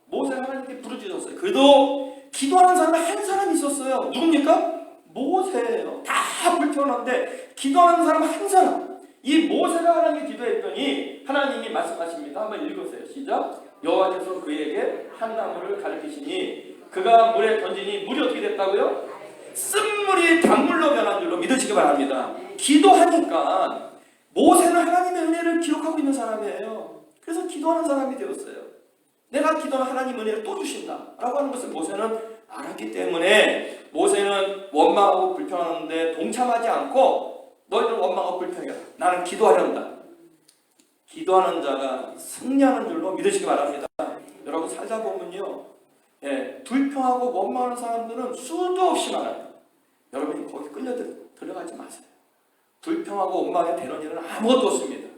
모세가 하나님께 부르짖었어요. 그래도 기도하는 사람이 한 사람이 있었어요. 누굽니까? 모세예요. 다 불평하는데 기도하는 사람 한 사람. 이 모세가 하나님께 기도했더니 하나님이 말씀하십니다. 한번 읽으세요. 시작. 여호와께서 그에게 한 나무를 가르치시니 그가 물에 던지니 물이 어떻게 됐다고요? 쓴물이 단물로 변한 줄로 믿으시기 바랍니다. 기도하니까 모세는 하나님의 은혜를 기억하고 있는 사람이에요. 그래서 기도하는 사람이 되었어요. 내가 기도하면 하나님 은혜를 또 주신다 라고 하는 것을 모세는 알았기 때문에 모세는 원망하고 불평하는데 동참하지 않고 너희들 원망하고 불평해라. 나는 기도하련다. 기도하는 자가 승리하는 줄로 믿으시기 바랍니다. 여러분 살다 보면요, 불평하고 원망하는 사람들은 수도 없이 많아요. 여러분이 거기 끌려 들어가지 마세요. 불평하고 원망에 되는 일은 아무것도 없습니다.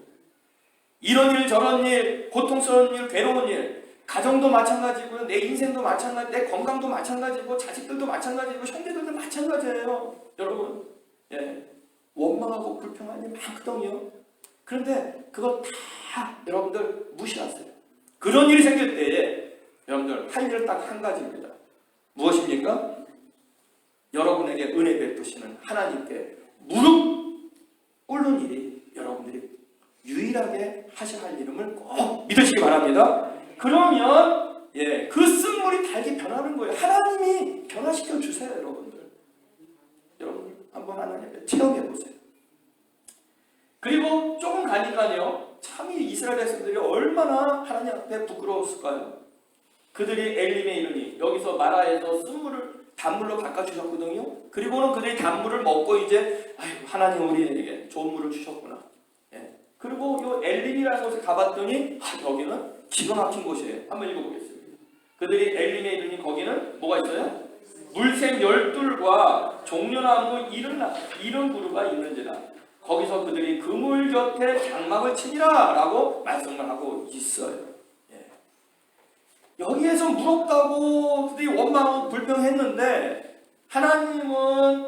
이런 일 저런 일, 고통스러운 일, 괴로운 일, 가정도 마찬가지고요, 내 인생도 마찬가지, 내 건강도 마찬가지고, 자식들도 마찬가지고, 형제들도 마찬가지예요. 여러분, 원망하고 불평하는 일 많거든요. 그런데 그걸 다 여러분들 무시하세요. 그런 일이 생길 때에 여러분들 할 일은 딱 한 가지입니다. 무엇입니까? 여러분에게 은혜 베푸시는 하나님께 무릎 꿇는 일이 여러분들이 유일하게 하셔야 할 일임을 꼭 믿으시기 바랍니다. 그러면 그 쓴물이 달게 변하는 거예요. 하나님이 변화시켜 주세요. 여러분들 한번 하나님께 체험해 보세요. 그리고 조금 가니까요, 참이 이스라엘 백성들이 얼마나 하나님 앞에 부끄러웠을까요? 그들이 엘림에 이르니 여기서 마라에서 쓴물을 단물로 바꿔주셨거든요. 그리고는 그들이 단물을 먹고 이제 아이고 하나님 우리에게 좋은 물을 주셨구나. 예. 그리고 이 엘림이라는 곳에 가봤더니 여기는 기가 막힌 곳이에요. 한번 읽어보겠습니다. 그들이 엘림에 이르니 거기는 뭐가 있어요? 물샘 12과 종려나무 70그루가 있는지라 거기서 그들이 그물 곁에 장막을 치니라 라고 말씀을 하고 있어요. 예. 여기에서 무럽다고 그들이 원망하고 불평했는데 하나님은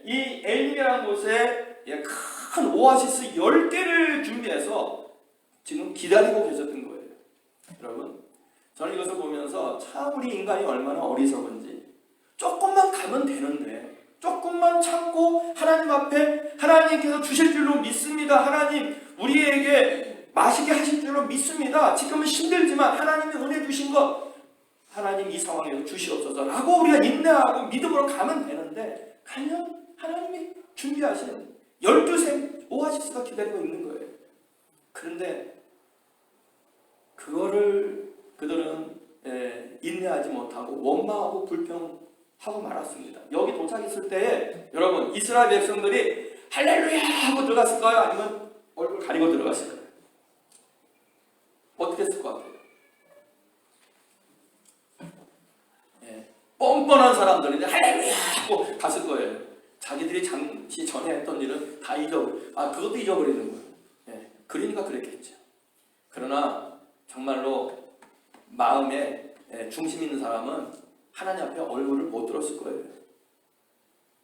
이 엘림이라는 곳에 큰 오아시스 10개를 준비해서 지금 기다리고 계셨던 거예요. 여러분, 저는 이것을 보면서 참 우리 인간이 얼마나 어리석은지 조금만 가면 되는데 조금만 참고 하나님 앞에 하나님께서 주실 줄로 믿습니다. 하나님 우리에게 마시게 하실 줄로 믿습니다. 지금은 힘들지만 하나님이 은혜 주신 것 하나님 이 상황에서 주시옵소서 라고 우리가 인내하고 믿음으로 가면 되는데 과연 하나님이 준비하신 12샘 오아시스가 기다리고 있는 거예요. 그런데 그거를 그들은 인내하지 못하고 원망하고 불평하고 말았습니다. 여기 도착했을 때에 여러분 이스라엘 백성들이 할렐루야 하고 들어갔을까요? 아니면 얼굴 가리고 들어갔을까요? 어떻게 했을 것 같아요? 뻔뻔한 사람들인데 할렐루야 하고 갔을 거예요. 자기들이 잠시 전에 했던 일은 다 그것도 잊어버리는 거예요. 그러니까 그랬겠죠. 그러나 정말로 마음에 중심 있는 사람은 하나님 앞에 얼굴을 못 들었을 거예요.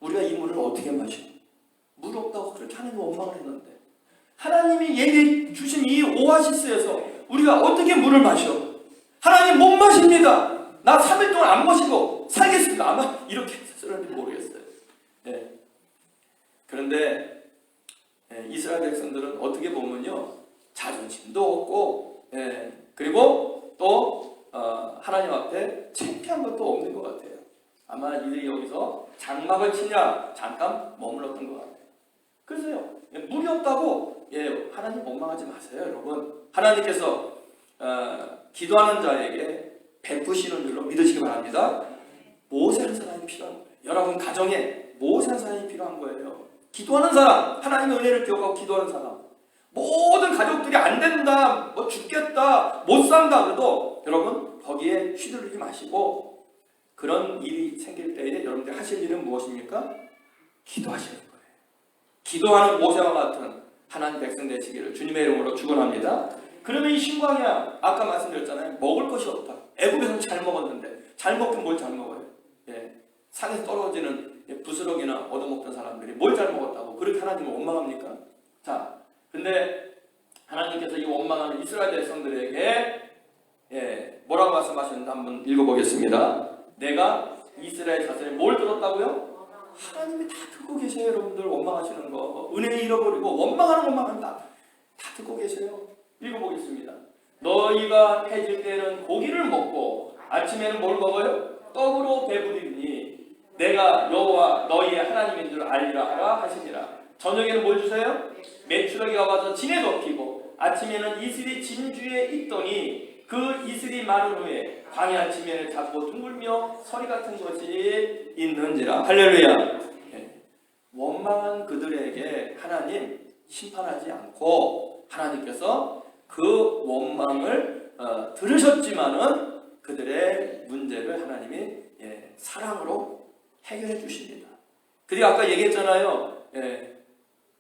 우리가 이 물을 어떻게 마셔? 물 없다고 그렇게 하나님 원망을 했는데 하나님이 얘기해 주신 이 오아시스에서 우리가 어떻게 물을 마셔? 하나님 못 마십니다. 나 3일 동안 안 마시고 살겠습니다. 아마 이렇게 했을지 모르겠어요. 그런데 이스라엘 백성들은 어떻게 보면요 자존심도 없고 그리고 또 하나님 앞에 창피한 것도 없는 것 같아요. 아마 이들이 여기서 장막을 치냐 잠깐 머물렀던 것 같아요. 그래서요 물이 없다고 하나님 원망하지 마세요. 여러분 하나님께서 기도하는 자에게 베푸시는 줄로 믿으시기 바랍니다. 모세라는 사람이 필요한 거예요. 여러분 가정에 모세라는 사람이 필요한 거예요. 기도하는 사람, 하나님의 은혜를 기억하고 기도하는 사람. 모든 가족들이 안 된다, 뭐 죽겠다, 못 산다 그래도 여러분 거기에 휘둘리지 마시고 그런 일이 생길 때에 여러분들이 하실 일은 무엇입니까? 기도하시는 거예요. 기도하는 모세와 같은 하나님 백성 되시기를 주님의 이름으로 축원합니다. 그러면 이 신광야 아까 말씀드렸잖아요. 먹을 것이 없다. 애굽에서는 잘 먹었는데 잘 먹긴 뭘 잘 먹어요? 산에서 떨어지는 부스러기나 얻어먹던 사람들이 뭘 잘 먹었다고 그렇게 하나님을 원망합니까? 자, 근데 하나님께서 이 원망하는 이스라엘 백성들에게 뭐라고 말씀하셨는지 한번 읽어보겠습니다. 내가 이스라엘 자손에 뭘 들었다고요? 하나님이 다 듣고 계세요. 여러분들 원망하시는 거 은혜 잃어버리고 원망하는 것만 다 듣고 계세요. 읽어보겠습니다. 너희가 해질 때는 고기를 먹고 아침에는 뭘 먹어요? 떡으로 배부리니 내가 여호와 너희의 하나님인 줄 알리라 하라 하시니라. 저녁에는 뭘 주세요? 메추라기가 와서 진에 덮이고 아침에는 이슬이 진주에 있더니 그 이슬이 마른 후에 광야 지면을 잡고 둥글며 서리 같은 것이 있는지라. 할렐루야. 원망한 그들에게 하나님 심판하지 않고 하나님께서 그 원망을 들으셨지만은 그들의 문제를 하나님이 사랑으로 해결해 주십니다. 그리고 아까 얘기했잖아요.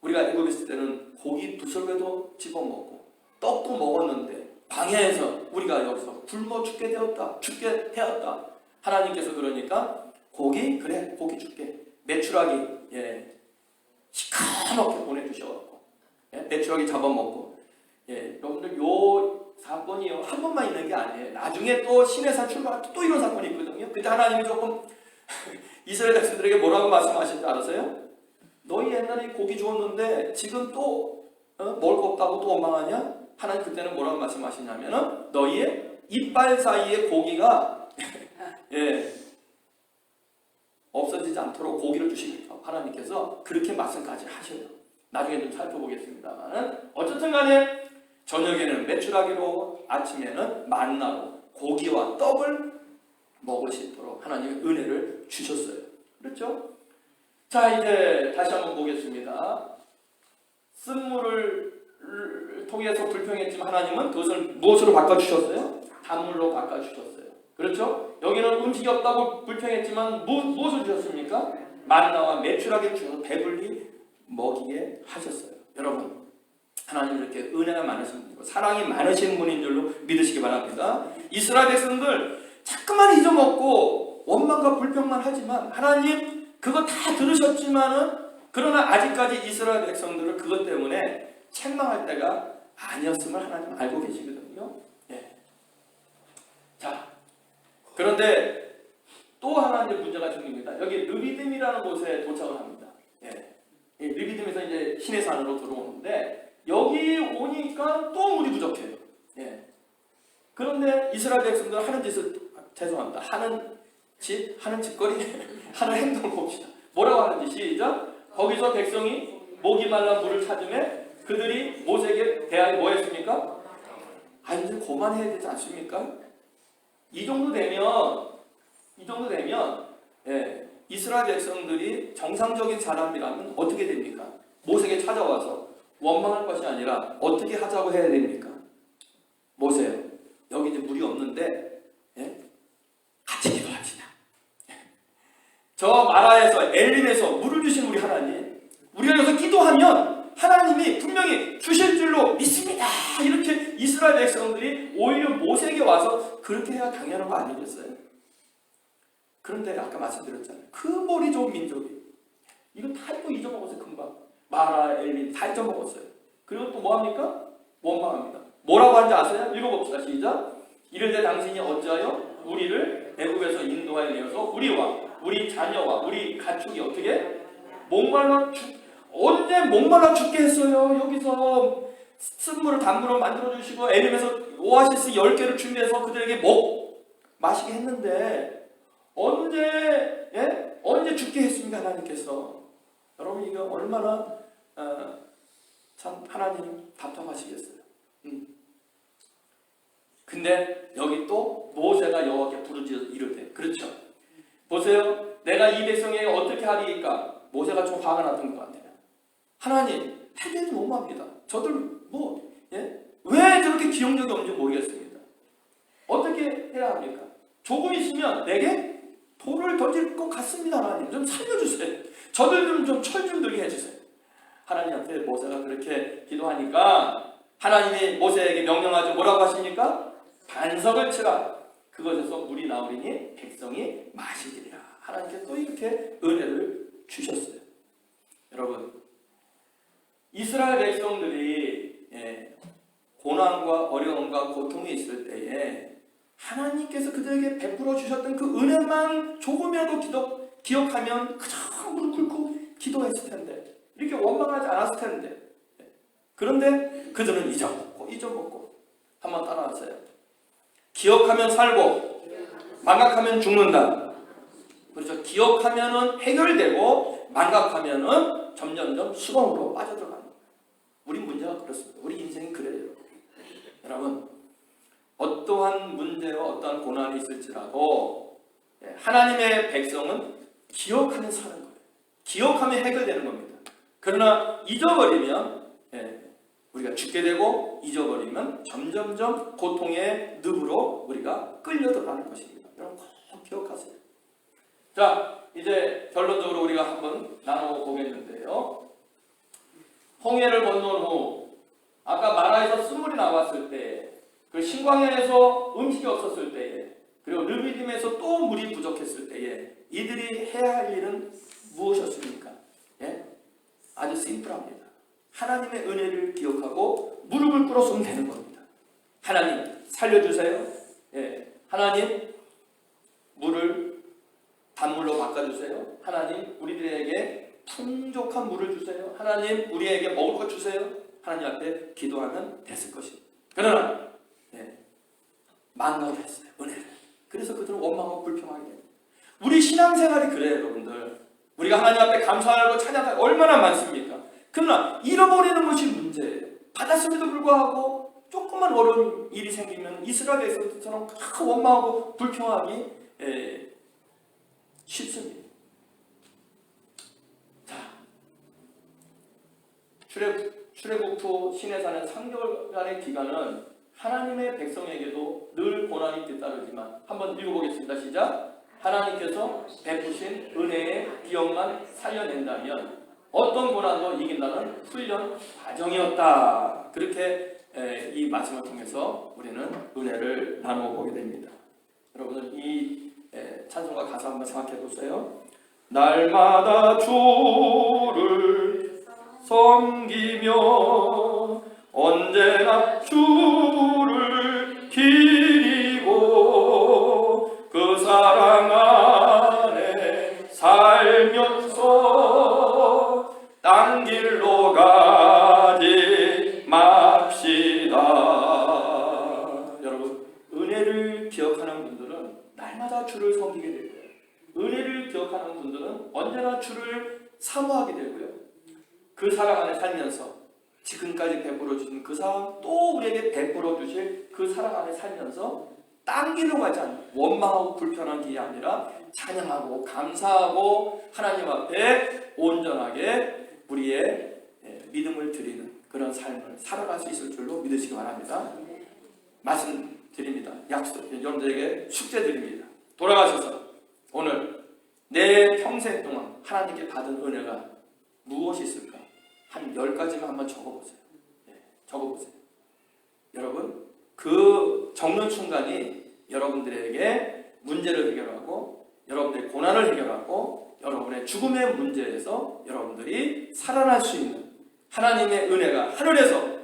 우리가 애굽에 있을 때는 고기 두설배도 집어먹고 떡도 먹었는데 광야에서 우리가 여기서 굶어 죽게 되었다. 죽게 되었다. 하나님께서 그러니까 고기 그래 고기 줄게. 메추라기 시커멓게 보내주셔갖고 메추라기 잡아먹고 여러분들 요 사건이요 한 번만 있는 게 아니에요. 나중에 또 시내산 출발 또 이런 사건이 있거든요. 그때 하나님이 조금 이스라엘 백성들에게 뭐라고 말씀하신지 알았어요? 너희 옛날에 고기 주었는데 지금 또 먹을 거 없다고 또 원망하냐? 하나님 그때는 뭐라고 말씀하시냐면은 너희의 이빨 사이에 고기가 없어지지 않도록 고기를 주시겠다. 하나님께서 그렇게 말씀까지 하셔요. 나중에 좀 살펴보겠습니다만 어쨌든 간에 저녁에는 메추라기로, 아침에는 만나로 고기와 떡을 먹을 수 있도록 하나님의 은혜를 주셨어요. 그렇죠? 자, 이제 다시 한번 보겠습니다. 쓴물을 통해서 불평했지만 하나님은 그것을 무엇으로 바꿔주셨어요? 단물로 바꿔주셨어요. 그렇죠? 여기는 음식이 없다고 불평했지만 무엇을 주셨습니까? 만나와 메추라기를 주셔서 배불리 먹이게 하셨어요. 여러분, 하나님 이렇게 은혜가 많으신 분이고 사랑이 많으신 분인 줄로 믿으시기 바랍니다. 이스라엘 백성들 자꾸만 잊어먹고 원망과 불평만 하지만 하나님 그거 다 들으셨지만은 그러나 아직까지 이스라엘 백성들은 그것 때문에 책망할 때가 아니었음을 하나님 알고 계시거든요. 예. 자, 그런데 또 하나의 문제가 생깁니다. 여기 르비딤이라는 곳에 도착을 합니다. 예. 르비딤에서 이제 시내 산으로 들어오는데 여기 오니까 또 물이 부족해요. 예. 그런데 이스라엘 백성들은 하는 짓을 죄송합니다. 하는 짓거리, 하는 행동을 봅시다. 뭐라고 하는지 시작. 거기서 백성이 목이 말라 물을 찾으며 그들이 모세에게 대하여 뭐 했습니까? 아, 이제 그만해야 되지 않습니까? 이 정도 되면 예, 이스라엘 백성들이 정상적인 사람이라면 어떻게 됩니까? 모세에게 찾아와서 원망할 것이 아니라 어떻게 하자고 해야 됩니까? 모세요, 여기 이제 물이 없는데 예? 같이 기도합시다. 저 마라에서 엘림에서 물을 주신 우리 하나님, 우리가 여기서 기도하면 하나님이 분명히 주실 줄로 믿습니다. 이렇게 이스라엘 백성들이 오히려 모세에게 와서 그렇게 해야 당연한 거 아니겠어요? 그런데 아까 말씀드렸잖아요. 그 머리 좋은 민족이 이거 다 잊어먹었어요. 금방 마라, 엘림 다 잊어먹었어요. 그리고 또 뭐합니까? 원망합니다. 뭐라고 하는지 아세요? 읽어봅시다. 시작. 이를 때 당신이 어찌하여 우리를 애굽에서 인도하여 내어서 우리와 우리 자녀와 우리 가축이 어떻게 언제 목말라 죽게 했어요. 여기서 쓴물을 단물로 만들어주시고 엘림에서 오아시스 10개를 준비해서 그들에게 마시게 했는데 언제 죽게 했습니까? 하나님께서. 여러분, 이거 얼마나 참 하나님 답답하시겠어요. 근데 여기 또 모세가 여호와께 부르짖어서 이르되, 그렇죠? 보세요. 내가 이 백성에게 어떻게 하리이까? 모세가 좀 화가 났던 것 같아요. 하나님, 태도에도 너무합니다. 저들 왜 저렇게 기억력이 없는지 모르겠습니다. 어떻게 해야 합니까? 조금 있으면 내게 돌을 던질 것 같습니다. 하나님, 좀 살려주세요. 저들 좀 철 좀 들게 해주세요. 하나님한테 모세가 그렇게 기도하니까 하나님이 모세에게 명령하죠. 뭐라고 하십니까? 반석을 치라. 그것에서 물이 나오리니 백성이 마시리라. 하나님께서 또 이렇게 은혜를 주셨어요. 여러분, 이스라엘 백성들이 고난과 어려움과 고통이 있을 때에 하나님께서 그들에게 베풀어 주셨던 그 은혜만 조금이라도 기억하면 그저 무릎 꿇고 기도했을 텐데, 이렇게 원망하지 않았을 텐데, 그런데 그들은 잊어먹고 한번 따라하세요. 기억하면 살고 망각하면 죽는다. 그렇죠. 기억하면은 해결되고 망각하면은 점점점 수렁으로 빠져들어가는 거예요. 우리 문제가 그렇습니다. 우리 인생이 그래요. 여러분, 어떠한 문제와 어떠한 고난이 있을지라도 하나님의 백성은 기억하면 사는 거예요. 기억하면 해결되는 겁니다. 그러나 잊어버리면 우리가 죽게 되고 잊어버리면 점점점 고통의 늪으로 우리가 끌려들어가는 것입니다. 여러분, 꼭 기억하세요. 자, 이제 결론적으로 우리가 한번 나눠보겠는데요. 홍해를 건넌 후 아까 마라에서 쓴물이 나왔을 때, 그 신광야에서 음식이 없었을 때에, 그리고 르비딤에서 또 물이 부족했을 때에 이들이 해야 할 일은 무엇이었습니까? 아주 심플합니다. 하나님의 은혜를 기억하고 무릎을 꿇었으면 되는 겁니다. 하나님, 살려주세요. 하나님, 물을 단물로 바꿔주세요. 하나님, 우리들에게 풍족한 물을 주세요. 하나님, 우리에게 먹을 것 주세요. 하나님 앞에 기도하면 됐을 것입니다. 그러나 망각을 했어요. 은혜를. 그래서 그들은 원망하고 불평하게 돼요. 우리 신앙생활이 그래요, 여러분들. 우리가 하나님 앞에 감사하고 찬양하고 얼마나 많습니까? 그러나 잃어버리는 것이 문제예요. 받았음에도 불구하고 조금만 어려운 일이 생기면 이스라엘에서처럼 원망하고 불평하기 쉽습니다. 자, 출애굽 후 시내산의 3개월간의 기간은 하나님의 백성에게도 늘 고난이 뒤따르지만, 한번 읽어보겠습니다. 시작. 하나님께서 베푸신 은혜의 기억만 살려낸다면 어떤 고난도 이긴다는 훈련 과정이었다. 그렇게 이 말씀을 통해서 우리는 은혜를 나누어 보게 됩니다. 여러분은 이 찬송가 가사 한번 생각해 보세요. 날마다 주를 섬기며 언제나 주를 기리고 그 사랑 안에 살면서 딴 길로 가지 맙시다. 여러분, 은혜를 기억하는 분들은 날마다 주를 섬기게 되고요. 은혜를 기억하는 분들은 언제나 주를 사모하게 되고요. 그 사랑 안에 살면서 지금까지 베풀어 주신 그 사랑, 또 우리에게 베풀어 주실 그 사랑 안에 살면서 딴 길로 가지 않고 원망하고 불편한 길이 아니라 찬양하고 감사하고 하나님 앞에 온전하게 우리의 믿음을 드리는 그런 삶을 살아갈 수 있을 줄로 믿으시기 바랍니다. 말씀드립니다. 약속, 여러분들에게 숙제 드립니다. 돌아가셔서 오늘 내 평생 동안 하나님께 받은 은혜가 무엇이 있을까? 한 10가지만 한번 적어보세요. 적어보세요. 여러분, 그 적는 순간이 여러분들에게 문제를 해결하고 여러분들의 고난을 해결하고 여러분의 죽음의 문제에서 여러분들이 살아날 수 있는 하나님의 은혜가 하늘에서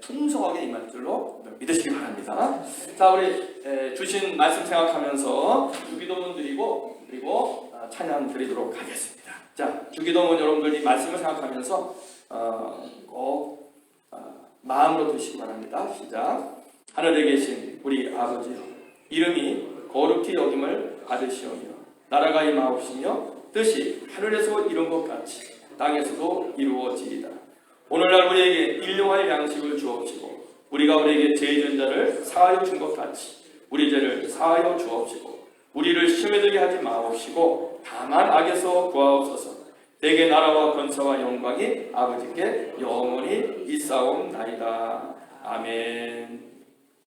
풍성하게 임할 줄로 믿으시기 바랍니다. 자, 우리 주신 말씀 생각하면서 주기도문 드리고 그리고 찬양 드리도록 하겠습니다. 자, 주기도문 여러분들이 말씀을 생각하면서 꼭 마음으로 드시기 바랍니다. 시작. 하늘에 계신 우리 아버지여, 이름이 거룩히 여김을 받으시오며 나라가 임하옵시며 뜻이 하늘에서 이룬 것 같이 땅에서도 이루어지이다. 오늘날 우리에게 일용할 양식을 주옵시고 우리가 우리에게 죄 지은 자를 사하여 준 것 같이 우리 죄를 사하여 주옵시고 우리를 시험에 들게 하지 마옵시고 다만 악에서 구하옵소서. 내게 나라와 권세와 영광이 아버지께 영원히 있사옵나이다. 아멘.